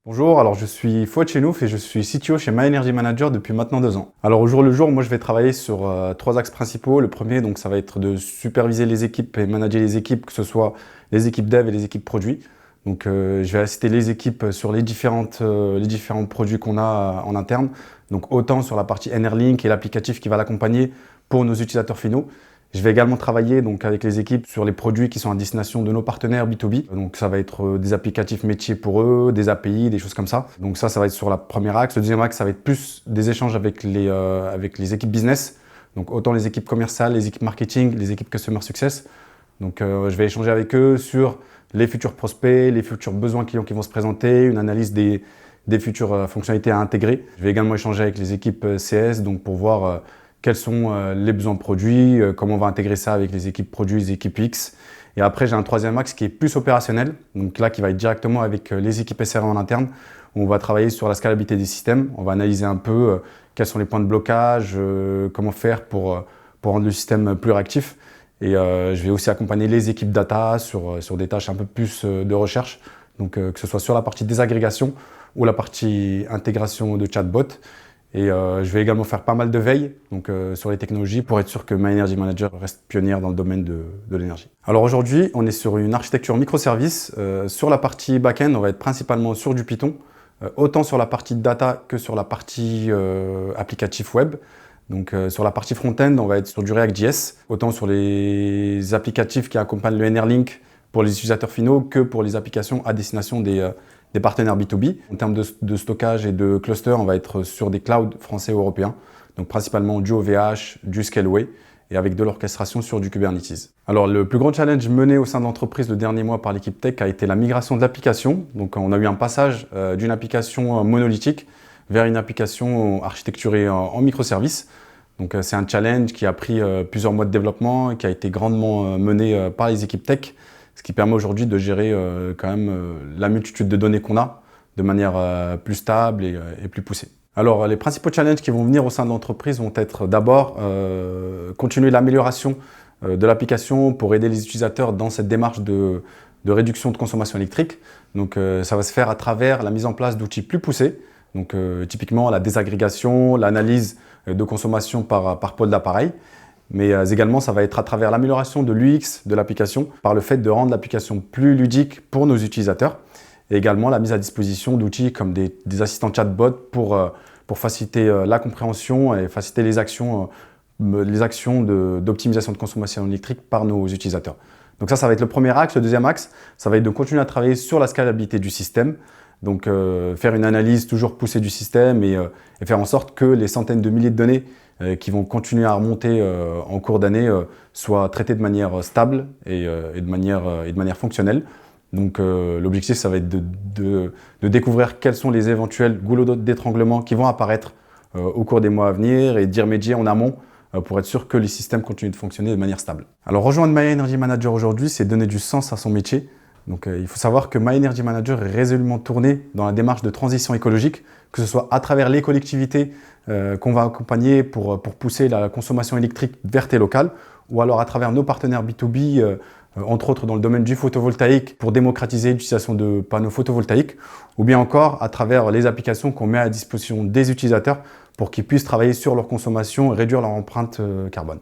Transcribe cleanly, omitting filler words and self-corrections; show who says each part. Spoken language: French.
Speaker 1: Bonjour, alors je suis Fouad Chenouf et je suis CTO chez My Energy Manager depuis maintenant 2 ans. Alors au jour le jour, moi je vais travailler sur 3 axes principaux. Le premier, donc, ça va être de superviser les équipes et manager les équipes, que ce soit les équipes dev et les équipes produits. Donc je vais assister les équipes sur les différents produits qu'on a en interne. Donc autant sur la partie NRLink et l'applicatif qui va l'accompagner pour nos utilisateurs finaux. Je vais également travailler donc, avec les équipes sur les produits qui sont à destination de nos partenaires B2B. Donc ça va être des applicatifs métiers pour eux, des API, des choses comme ça. Donc ça va être sur la première axe. Le deuxième axe, ça va être plus des échanges avec les équipes business. Donc autant les équipes commerciales, les équipes marketing, les équipes customer success. Donc je vais échanger avec eux sur les futurs prospects, les futurs besoins clients qui vont se présenter, une analyse des futures fonctionnalités à intégrer. Je vais également échanger avec les équipes CS donc pour voir quels sont les besoins produits, comment on va intégrer ça avec les équipes produits, les équipes X. Et après, j'ai un troisième axe qui est plus opérationnel, donc là qui va être directement avec les équipes SRE en interne, où on va travailler sur la scalabilité des systèmes. On va analyser un peu quels sont les points de blocage, comment faire pour rendre le système plus réactif. Et je vais aussi accompagner les équipes data sur des tâches un peu plus de recherche, donc que ce soit sur la partie désagrégation ou la partie intégration de chatbot. Et je vais également faire pas mal de veille donc, sur les technologies pour être sûr que My Energy Manager reste pionnière dans le domaine de l'énergie. Alors aujourd'hui, on est sur une architecture microservices. Sur la partie back-end, on va être principalement sur du Python, autant sur la partie data que sur la partie applicatif web. Donc sur la partie front-end, on va être sur du React.js, autant sur les applicatifs qui accompagnent le NRLink pour les utilisateurs finaux que pour les applications à destination des partenaires B2B. En termes de stockage et de cluster, on va être sur des clouds français et européens, donc principalement du OVH, du Scaleway, et avec de l'orchestration sur du Kubernetes. Alors le plus grand challenge mené au sein de l'entreprise le dernier mois par l'équipe tech a été la migration de l'application. Donc on a eu un passage d'une application monolithique vers une application architecturée en microservices. Donc c'est un challenge qui a pris plusieurs mois de développement et qui a été grandement mené par les équipes tech, ce qui permet aujourd'hui de gérer quand même la multitude de données qu'on a de manière plus stable et plus poussée. Alors les principaux challenges qui vont venir au sein de l'entreprise vont être d'abord continuer l'amélioration de l'application pour aider les utilisateurs dans cette démarche de réduction de consommation électrique. Donc ça va se faire à travers la mise en place d'outils plus poussés, donc typiquement la désagrégation, l'analyse de consommation par pôle d'appareil. Mais également, ça va être à travers l'amélioration de l'UX de l'application par le fait de rendre l'application plus ludique pour nos utilisateurs et également la mise à disposition d'outils comme des assistants chatbot pour faciliter la compréhension et faciliter les actions d'optimisation de consommation électrique par nos utilisateurs. Donc ça va être le premier axe. Le deuxième axe, ça va être de continuer à travailler sur la scalabilité du système. Donc faire une analyse toujours poussée du système et faire en sorte que les centaines de milliers de données qui vont continuer à remonter en cours d'année soient traitées de manière stable et de manière fonctionnelle. Donc l'objectif, ça va être de découvrir quels sont les éventuels goulots d'étranglement qui vont apparaître au cours des mois à venir et d'y remédier en amont pour être sûr que les systèmes continuent de fonctionner de manière stable. Alors rejoindre My Energy Manager aujourd'hui, c'est donner du sens à son métier. Donc il faut savoir que My Energy Manager est résolument tourné dans la démarche de transition écologique, que ce soit à travers les collectivités qu'on va accompagner pour pousser la consommation électrique verte et locale, ou alors à travers nos partenaires B2B, entre autres dans le domaine du photovoltaïque, pour démocratiser l'utilisation de panneaux photovoltaïques, ou bien encore à travers les applications qu'on met à disposition des utilisateurs pour qu'ils puissent travailler sur leur consommation et réduire leur empreinte carbone.